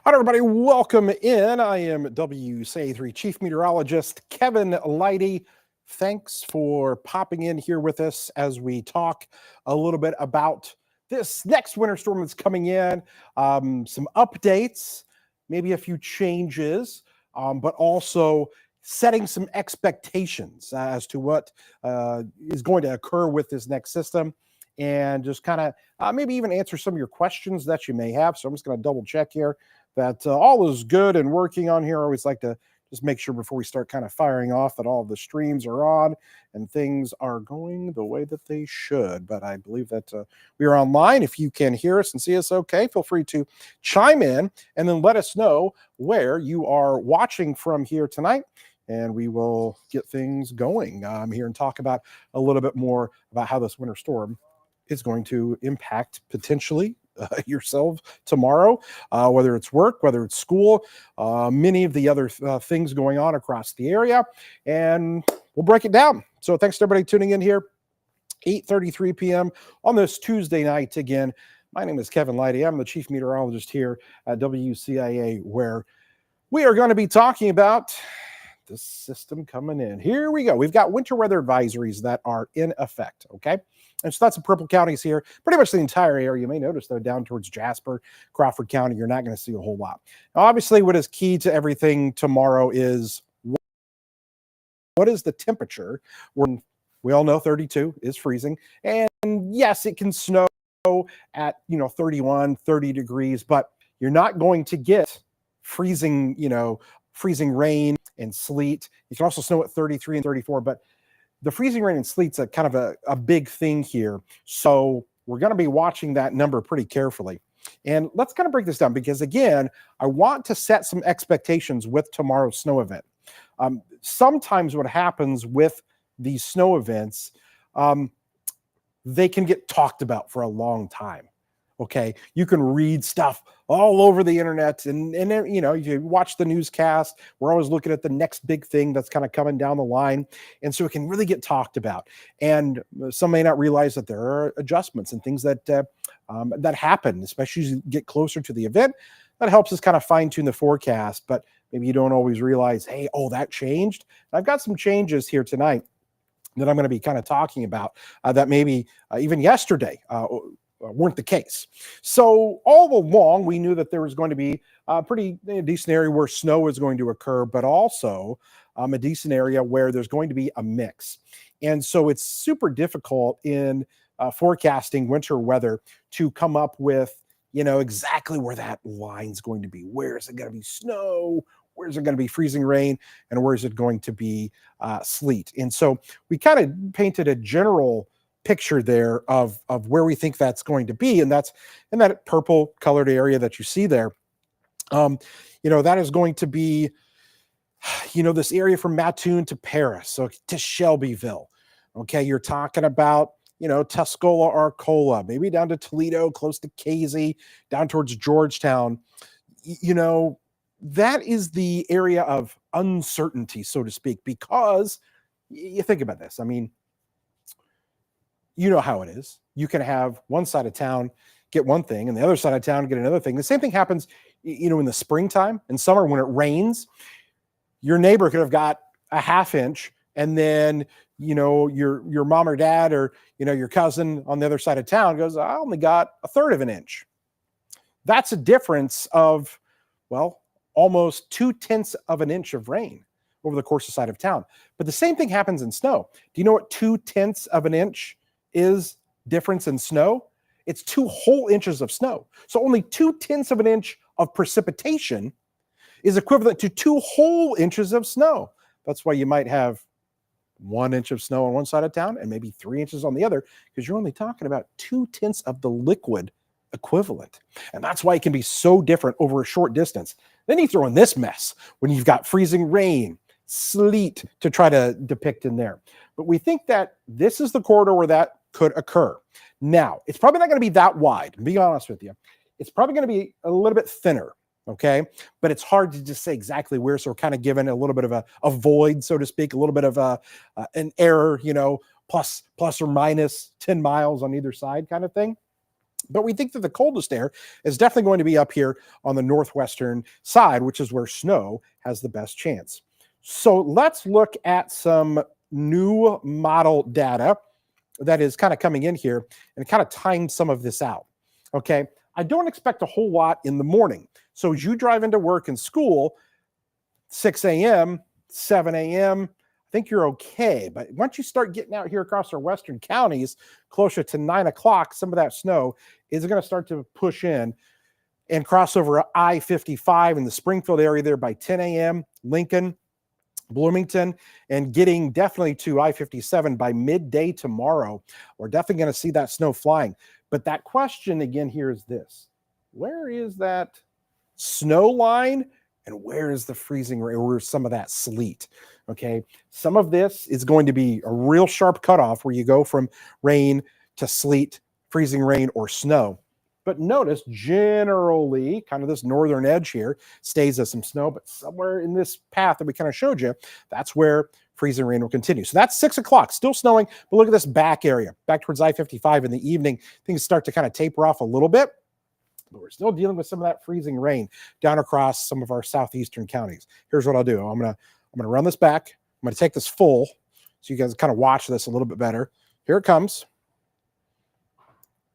All right, everybody, welcome in. I am WCA3 Chief Meteorologist Kevin Lighty. Thanks for popping in here with us as we talk a little bit about this next winter storm that's coming in, some updates, maybe a few changes, but also setting some expectations as to what is going to occur with this next system, and just kind of maybe even answer some of your questions that you may have. So I'm just going to double check here that all is good and working on here. I always like to just make sure before we start kind of firing off that all the streams are on and things are going the way that they should. But I believe that we are online. If you can hear us and see us okay, feel free to chime in and then let us know where you are watching from here tonight, and we will get things going here and talk about a little bit more about how this winter storm is going to impact potentially yourself tomorrow, whether it's work, whether it's school, many of the other things going on across the area, and we'll break it down. So thanks to everybody tuning in here, 8:33 p.m. on this Tuesday night. Again, my name is Kevin Lighty. I'm the Chief Meteorologist here at WCIA, where we are going to be talking about this system coming in. Here we go. We've got winter weather advisories that are in effect, okay? And so that's the purple counties here, pretty much the entire area. You may notice, though, down towards Jasper, Crawford County, you're not going to see a whole lot. Now, obviously, what is key to everything tomorrow is what is the temperature? We all know 32 is freezing. And yes, it can snow at, 31, 30 degrees, but you're not going to get freezing rain and sleet. You can also snow at 33 and 34, but the freezing rain and sleet's a kind of a big thing here. So we're going to be watching that number pretty carefully. And let's kind of break this down because, again, I want to set some expectations with tomorrow's snow event. Sometimes what happens with these snow events, they can get talked about for a long time. Okay, you can read stuff all over the internet, and you watch the newscast. We're always looking at the next big thing that's kind of coming down the line, and so it can really get talked about. And some may not realize that there are adjustments and things that that happen, especially as you get closer to the event. That helps us kind of fine tune the forecast, but maybe you don't always realize, hey, that changed. I've got some changes here tonight that I'm going to be kind of talking about that maybe even yesterday weren't the case. So all along, we knew that there was going to be a pretty decent area where snow is going to occur, but also a decent area where there's going to be a mix. And so it's super difficult in forecasting winter weather to come up with, exactly where that line's going to be. Where is it going to be snow? Where is it going to be freezing rain? And where is it going to be sleet? And so we kind of painted a general picture there of where we think that's going to be, and that's in that purple colored area that you see there. That is going to be, this area from Mattoon to Paris, so to Shelbyville. Okay, you're talking about, Tuscola, Arcola, maybe down to Toledo, close to Casey, down towards Georgetown. That is the area of uncertainty, so to speak, because you think about this. I mean, you know how it is. You can have one side of town get one thing and the other side of town get another thing. The same thing happens, in the springtime and summer when it rains. Your neighbor could have got a half inch, and then, your mom or dad or, your cousin on the other side of town goes, I only got a third of an inch. That's a difference of, almost 2/10 of an inch of rain over the course of side of town. But the same thing happens in snow. Do you know what 2/10 of an inch is difference in snow? It's 2 whole inches of snow. So only 2/10 of an inch of precipitation is equivalent to 2 whole inches of snow. That's why you might have 1 inch of snow on one side of town and maybe 3 inches on the other, because you're only talking about 2/10 of the liquid equivalent. And that's why it can be so different over a short distance. Then you throw in this mess when you've got freezing rain, sleet to try to depict in there. But we think that this is the corridor where that could occur. Now, it's probably not going to be that wide, to be honest with you. It's probably going to be a little bit thinner, okay? But it's hard to just say exactly where, so we're kind of given a little bit of a void, so to speak, a little bit of an error, plus or minus 10 miles on either side kind of thing. But we think that the coldest air is definitely going to be up here on the northwestern side, which is where snow has the best chance. So let's look at some new model data that is kind of coming in here and kind of time some of this out. Okay, I don't expect a whole lot in the morning. So as you drive into work and school, 6 a.m., 7 a.m., I think you're okay. But once you start getting out here across our western counties, closer to 9 o'clock, some of that snow is going to start to push in and cross over I-55 in the Springfield area there by 10 a.m., Lincoln, Bloomington, and getting definitely to I-57 by midday tomorrow. We're definitely going to see that snow flying. But that question again here is this: where is that snow line and where is the freezing rain or some of that sleet? Okay, some of this is going to be a real sharp cutoff where you go from rain to sleet, freezing rain, or snow. But notice generally kind of this northern edge here stays as some snow, but somewhere in this path that we kind of showed you, that's where freezing rain will continue. So that's 6 o'clock, still snowing, but look at this back area, back towards I-55 in the evening. Things start to kind of taper off a little bit, but we're still dealing with some of that freezing rain down across some of our southeastern counties. Here's what I'll do. I'm gonna run this back. I'm gonna take this full so you guys kind of watch this a little bit better. Here it comes.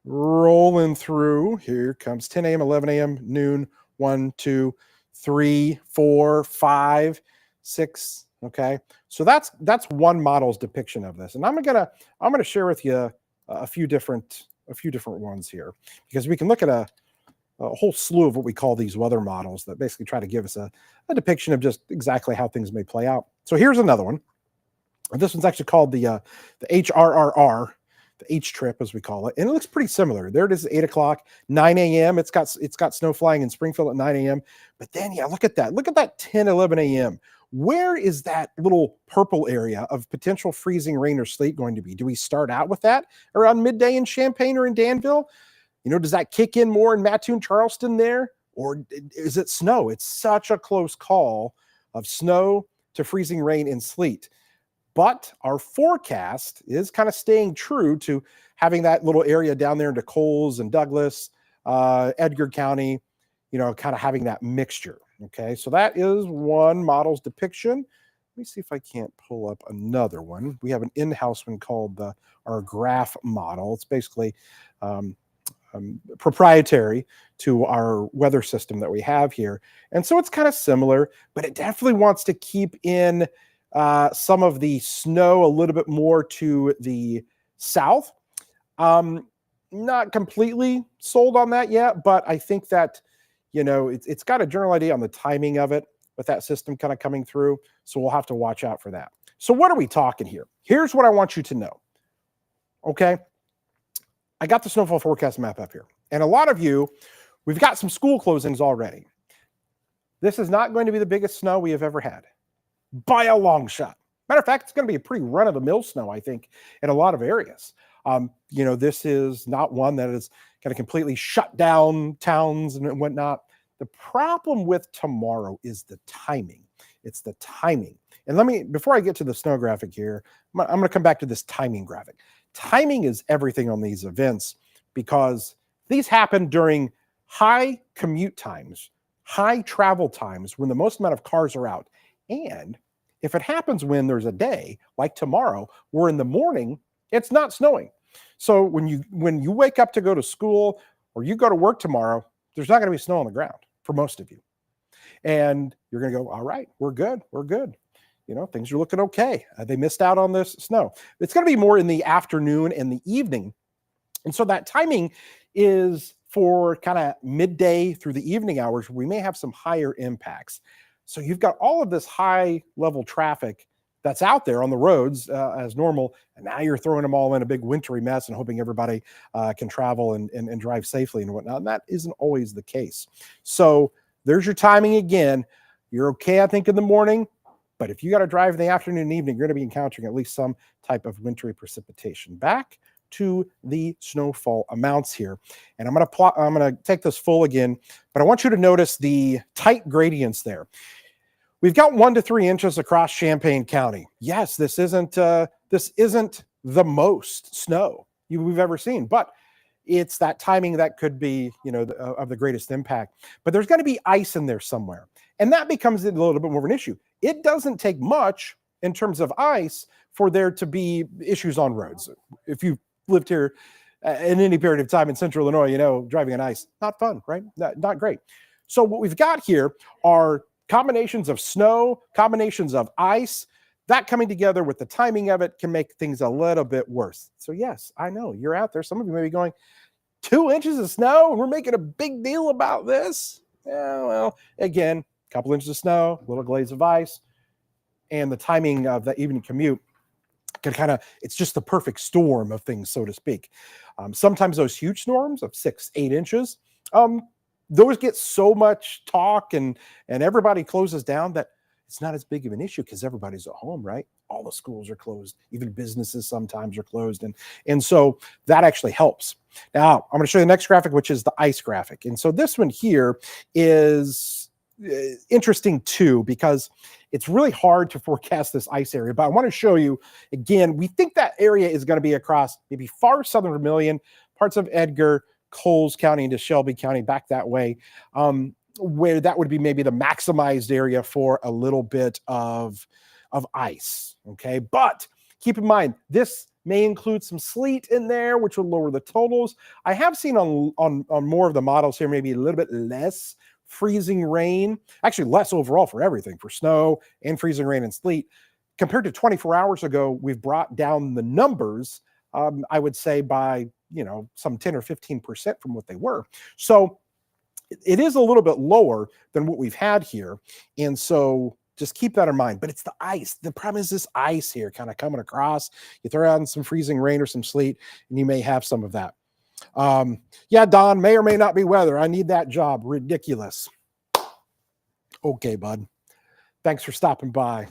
Rolling through. Here comes 10 a.m., 11 a.m., noon, 1, 2, 3, 4, 5, 6. Okay, so that's one model's depiction of this, and I'm gonna share with you a few different ones here, because we can look at a whole slew of what we call these weather models that basically try to give us a depiction of just exactly how things may play out. So here's another one. This one's actually called the HRRR. The H trip, as we call it, and it looks pretty similar. There it is, 8 o'clock, 9 a.m. It's got snow flying in Springfield at 9 a.m. But then, yeah, look at that 10, 11 a.m. Where is that little purple area of potential freezing rain or sleet going to be? Do we start out with that around midday in Champaign or in Danville? Does that kick in more in Mattoon, Charleston there? Or is it snow? It's such a close call of snow to freezing rain and sleet. But our forecast is kind of staying true to having that little area down there into Coles and Douglas, Edgar County, kind of having that mixture. Okay, so that is one model's depiction. Let me see if I can't pull up another one. We have an in-house one called our graph model. It's basically proprietary to our weather system that we have here. And so it's kind of similar, but it definitely wants to keep in some of the snow a little bit more to the south. Not completely sold on that yet, but I think that, it's got a general idea on the timing of it with that system kind of coming through. So we'll have to watch out for that. So what are we talking here? Here's what I want you to know. Okay. I got the snowfall forecast map up here. And a lot of you, we've got some school closings already. This is not going to be the biggest snow we have ever had, by a long shot. Matter of fact, it's going to be a pretty run-of-the-mill snow, I think, in a lot of areas. This is not one that is going to completely shut down towns and whatnot. The problem with tomorrow is the timing. It's the timing. And before I get to the snow graphic here, I'm going to come back to this timing graphic. Timing is everything on these events, because these happen during high commute times, high travel times, when the most amount of cars are out. And if it happens when there's a day like tomorrow, where in the morning it's not snowing. So when you wake up to go to school or you go to work tomorrow, there's not going to be snow on the ground for most of you. And you're going to go, all right, we're good. Things are looking okay. They missed out on this snow. It's going to be more in the afternoon and the evening. And so that timing is for kind of midday through the evening hours, where we may have some higher impacts. So you've got all of this high level traffic that's out there on the roads as normal. And now you're throwing them all in a big wintry mess and hoping everybody can travel and drive safely and whatnot. And that isn't always the case. So there's your timing again. You're okay, I think, in the morning. But if you got to drive in the afternoon and evening, you're going to be encountering at least some type of wintry precipitation. Back to the snowfall amounts here. And I'm going to take this full again, but I want you to notice the tight gradients there. We've got 1 to 3 inches across Champaign County. Yes, this isn't the most snow we've ever seen, but it's that timing that could be, of the greatest impact. But there's going to be ice in there somewhere. And that becomes a little bit more of an issue. It doesn't take much in terms of ice for there to be issues on roads. If you've lived here in any period of time in central Illinois, driving on ice, not fun, right? Not great. So what we've got here are combinations of snow, combinations of ice. That coming together with the timing of it can make things a little bit worse. So yes, I know you're out there. Some of you may be going, 2 inches of snow, and we're making a big deal about this. Yeah, well, again, a couple inches of snow, a little glaze of ice, and the timing of the evening commute can it's just the perfect storm of things, so to speak. Sometimes those huge storms of 6-8 inches, those get so much talk and everybody closes down that it's not as big of an issue because everybody's at home, right? All the schools are closed. Even businesses sometimes are closed. And so that actually helps. Now, I'm going to show you the next graphic, which is the ice graphic. And so this one here is interesting too, because it's really hard to forecast this ice area. But I want to show you, again, we think that area is going to be across maybe far southern Vermilion, parts of Edgar, Coles County into Shelby County, back that way. Where that would be maybe the maximized area for a little bit of ice, okay? But keep in mind, this may include some sleet in there, which will lower the totals. I have seen on more of the models here, maybe a little bit less freezing rain, actually less overall for everything, for snow and freezing rain and sleet. Compared to 24 hours ago, we've brought down the numbers, I would say by, some 10 or 15% from what they were. So it is a little bit lower than what we've had here. And so just keep that in mind. But it's the ice. The problem is this ice here kind of coming across. You throw out some freezing rain or some sleet, and you may have some of that. Yeah, Don, may or may not be weather. I need that job. Ridiculous. Okay, bud. Thanks for stopping by.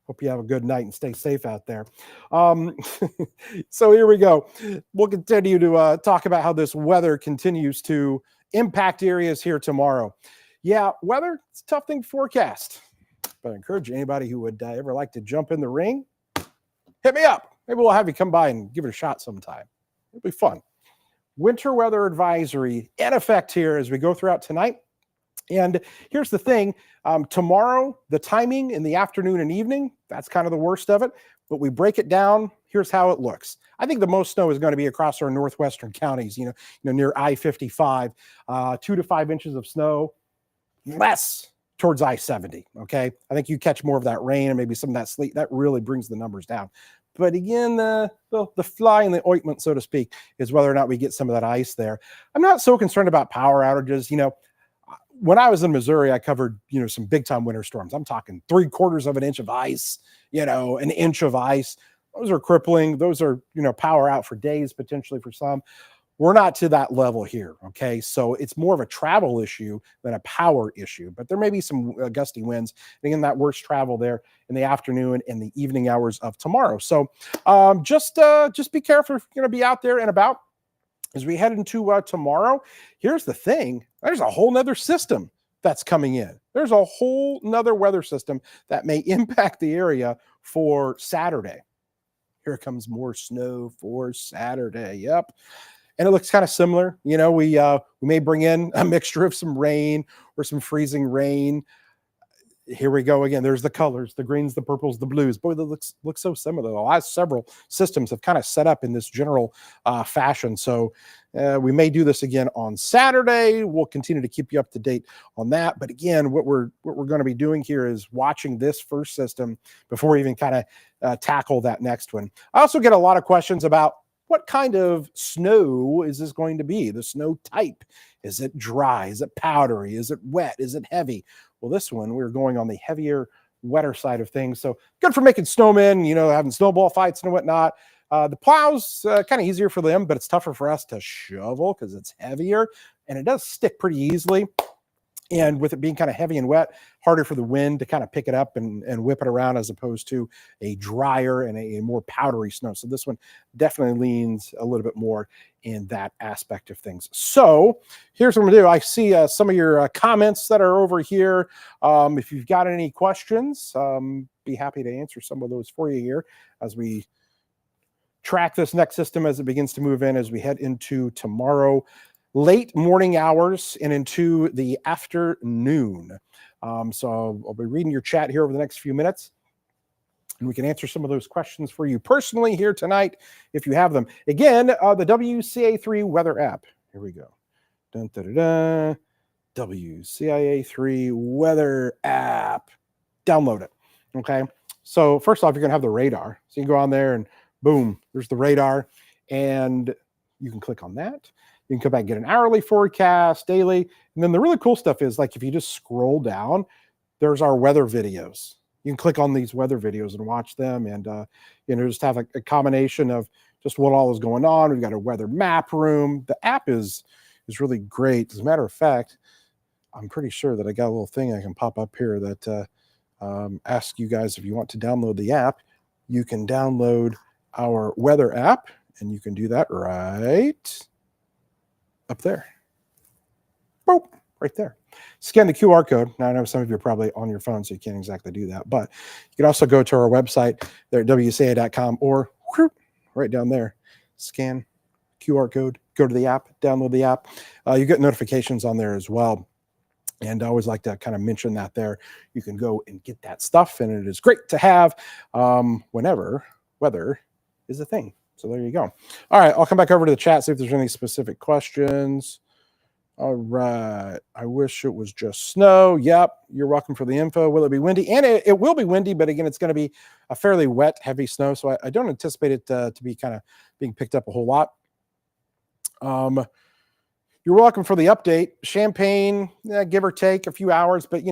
Hope you have a good night and stay safe out there. So here we go. We'll continue to talk about how this weather continues to impact areas here tomorrow. Yeah, weather, it's a tough thing to forecast. But I encourage anybody who would ever like to jump in the ring, hit me up. Maybe we'll have you come by and give it a shot sometime. It'll be fun. Winter weather advisory in effect here as we go throughout tonight. And here's the thing, tomorrow, the timing in the afternoon and evening, that's kind of the worst of it. But we break it down. Here's how it looks. I think the most snow is going to be across our northwestern counties, near I-55, 2 to 5 inches of snow, less towards I-70. Okay. I think you catch more of that rain and maybe some of that sleet. That really brings the numbers down. But again, the fly in the ointment, so to speak, is whether or not we get some of that ice there. I'm not so concerned about power outages. When I was in Missouri, I covered, some big time winter storms. I'm talking 3/4 of an inch of ice, an inch of ice. Those are crippling. Those are, power out for days, potentially for some. We're not to that level here. Okay. So it's more of a travel issue than a power issue, but there may be some gusty winds. And again, that worst travel there in the afternoon and the evening hours of tomorrow. So just be careful if you're going to be out there and about. As we head into tomorrow, here's the thing. There's a whole nother system that's coming in. There's a whole nother weather system that may impact the area for Saturday. Here comes more snow for Saturday. Yep. And it looks kind of similar. We may bring in a mixture of some rain or some freezing rain. Here we go again. There's the colors, the greens, the purples, the blues. Boy, that looks so similar. The last several systems have kind of set up in this general fashion. So we may do this again on Saturday. We'll continue to keep you up to date on that. But again, what we're going to be doing here is watching this first system before we even kind of tackle that next one. I also get a lot of questions about what kind of snow is this going to be? The snow type. Is it dry? Is it powdery? Is it wet? Is it heavy? Well, this one, we're going on the heavier, wetter side of things. So good for making snowmen, having snowball fights and whatnot. The plows, kind of easier for them, but it's tougher for us to shovel because it's heavier and it does stick pretty easily. And with it being kind of heavy and wet, harder for the wind to kind of pick it up and whip it around as opposed to a drier and a more powdery snow. So this one definitely leans a little bit more in that aspect of things. So here's what I'm going to do. I see some of your comments that are over here. If you've got any questions, be happy to answer some of those for you here as we track this next system as it begins to move in as we head into tomorrow, late morning hours and into the afternoon. So I'll be reading your chat here over the next few minutes, and we can answer some of those questions for you personally here tonight if you have them. Again, the WCA3 weather app. Here we go. Dun, dun, dun, dun. WCIA3 weather app. Download it. Okay. So first off, you're going to have the radar. So you can go on there and boom, there's the radar, and you can click on that. You can come back and get an hourly forecast, daily. And then the really cool stuff is, like, if you just scroll down, there's our weather videos. You can click on these weather videos and watch them, and just have a combination of just what all is going on. We've got a weather map room. The app is really great. As a matter of fact, I'm pretty sure that I got a little thing I can pop up here that ask you guys if you want to download the app. You can download our weather app, and you can do that right up there. Boop, right there. Scan the QR code. Now, I know some of you are probably on your phone, so you can't exactly do that, but you can also go to our website there at WCA.com, or whoop, right down there, scan QR code, go to the app, download the app. You get notifications on there as well. And I always like to kind of mention that there. You can go and get that stuff, and it is great to have whenever weather is a thing. So there you go. All right, I'll come back over to the chat, see if there's any specific questions. All right. I wish it was just snow. Yep. You're welcome for the info. Will it be windy? And it will be windy, but again, it's going to be a fairly wet, heavy snow. So I don't anticipate it to be kind of being picked up a whole lot. You're welcome for the update. Champaign, give or take a few hours, but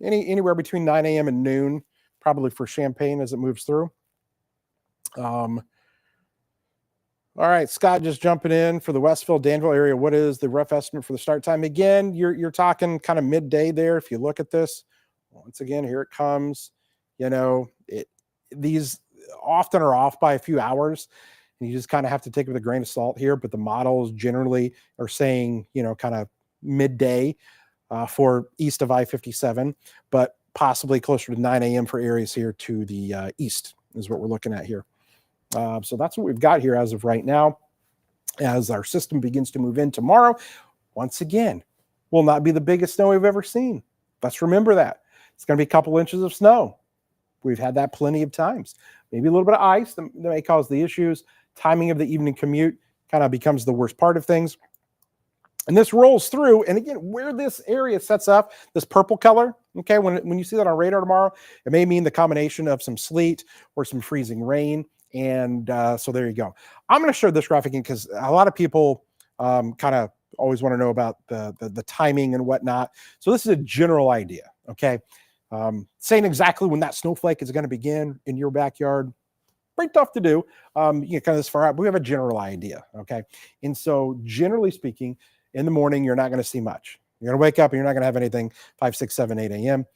anywhere between 9 a.m. and noon, probably for Champaign as it moves through. All right, Scott just jumping in for the Westville, Danville area. What is the rough estimate for the start time? Again, you're talking kind of midday there. If you look at this, once again, here it comes. These often are off by a few hours, and you just kind of have to take it with a grain of salt here. But the models generally are saying, kind of midday for east of I-57, but possibly closer to 9 a.m. for areas here to the east is what we're looking at here. So that's what we've got here as of right now. As our system begins to move in tomorrow, once again, will not be the biggest snow we've ever seen. Let's remember that. It's going to be a couple inches of snow. We've had that plenty of times. Maybe a little bit of ice that may cause the issues. Timing of the evening commute kind of becomes the worst part of things. And this rolls through. And again, where this area sets up, this purple color, okay, when you see that on radar tomorrow, it may mean the combination of some sleet or some freezing rain. And so there you go. I'm going to show this graphic again because a lot of people kind of always want to know about the timing and whatnot. So this is a general idea, okay? Saying exactly when that snowflake is going to begin in your backyard, pretty tough to do. Kind of this far out, but we have a general idea, okay? And so generally speaking, in the morning, you're not going to see much. You're going to wake up and you're not going to have anything 5, 6, 7, 8 a.m.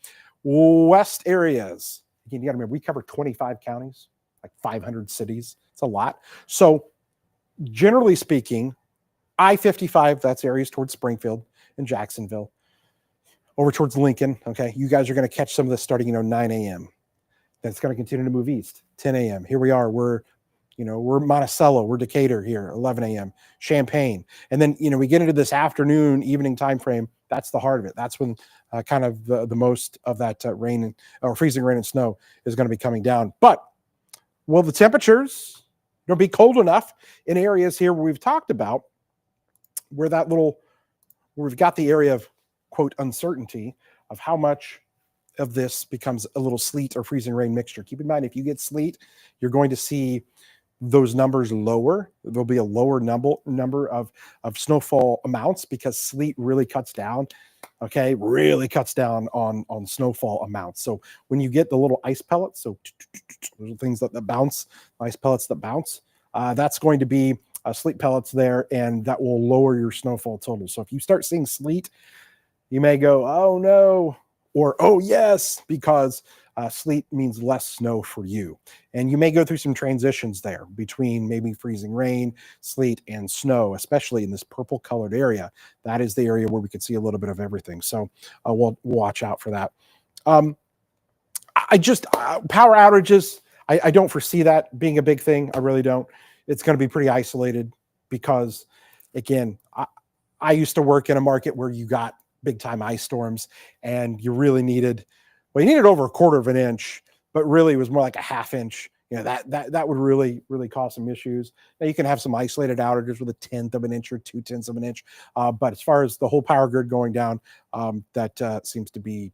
West areas, again, you got to remember, we cover 25 counties. Like 500 cities. It's a lot. So generally speaking, I-55, that's areas towards Springfield and Jacksonville, over towards Lincoln. Okay. You guys are going to catch some of this starting, 9 a.m. Then it's going to continue to move east, 10 a.m. Here we are. We're Monticello, we're Decatur here, 11 a.m. Champaign. And then, we get into this afternoon, evening time frame. That's the heart of it. That's when kind of the most of that rain or freezing rain and snow is going to be coming down. But will the temperatures be cold enough in areas here where we've talked about where we've got the area of, quote, uncertainty of how much of this becomes a little sleet or freezing rain mixture. Keep in mind, if you get sleet, you're going to see those numbers lower. There'll be a lower number of snowfall amounts because sleet really cuts down. Okay, really cuts down on snowfall amounts. So when you get the little ice pellets, so little things that bounce, ice pellets that bounce, that's going to be sleet pellets there, and that will lower your snowfall total. So if you start seeing sleet, you may go, oh no, or oh yes, because sleet means less snow for you. And you may go through some transitions there between maybe freezing rain, sleet, and snow, especially in this purple colored area. That is the area where we could see a little bit of everything. So we'll watch out for that. Power outages, I don't foresee that being a big thing. I really don't. it's going to be pretty isolated because, again, I used to work in a market where you got big time ice storms and you really needed, well, you needed over 1/4 of an inch, but really it was more like a 1/2 inch. You know, that would really cause some issues. Now you can have some isolated outages with 1/10 of an inch or 2/10 of an inch. But as far as the whole power grid going down, that seems to be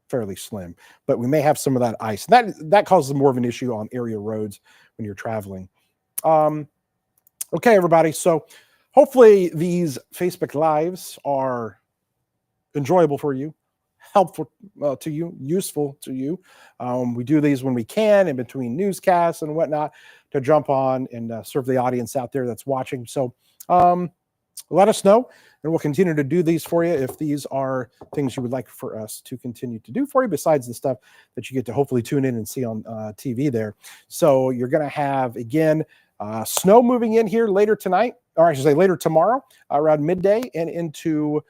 fairly slim. But we may have some of that ice. That causes more of an issue on area roads when you're traveling. Okay, everybody. So hopefully these Facebook Lives are enjoyable for you, helpful to you, useful to you. We do these when we can in between newscasts and whatnot to jump on and serve the audience out there that's watching. So let us know, and we'll continue to do these for you if these are things you would like for us to continue to do for you, besides the stuff that you get to hopefully tune in and see on TV there. So you're going to have, again, snow moving in here later tonight, or I should say later tomorrow, around midday and into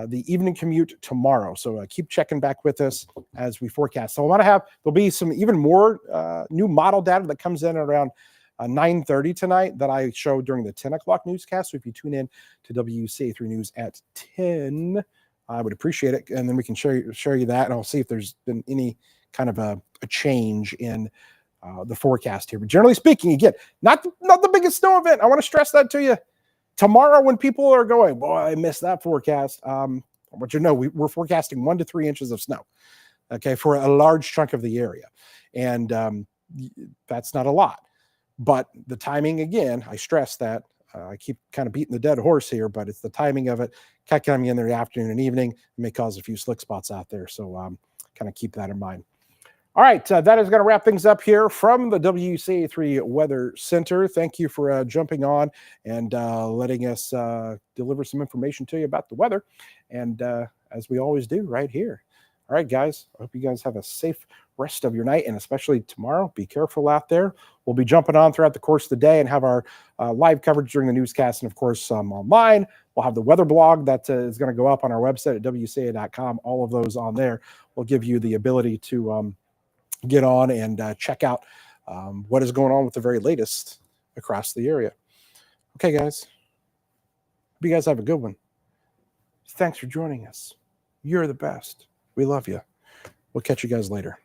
the evening commute tomorrow. So keep checking back with us as we forecast. So there'll be some even more new model data that comes in around 9:30 tonight that I showed during the 10 o'clock newscast. So if you tune in to WCA3 News at 10, I would appreciate it. And then we can show you that, and I'll see if there's been any kind of a change in the forecast here. But generally speaking, again, not the biggest snow event. I want to stress that to you. Tomorrow, when people are going, boy, I missed that forecast. I want you to know we're forecasting 1 to 3 inches of snow, okay, for a large chunk of the area. And that's not a lot. But the timing, again, I stress that. I keep kind of beating the dead horse here, but it's the timing of it. Coming in there in the afternoon and evening, it may cause a few slick spots out there. So kind of keep that in mind. All right, that is going to wrap things up here from the WCA3 Weather Center. Thank you for jumping on and letting us deliver some information to you about the weather. And as we always do right here. All right, guys, I hope you guys have a safe rest of your night, and especially tomorrow. Be careful out there. We'll be jumping on throughout the course of the day and have our live coverage during the newscast. And, of course, online. We'll have the weather blog that is going to go up on our website at WCA.com. All of those on there will give you the ability to get on and check out what is going on with the very latest across the area. Okay, guys. Hope you guys have a good one. Thanks for joining us. You're the best. We love you. We'll catch you guys later.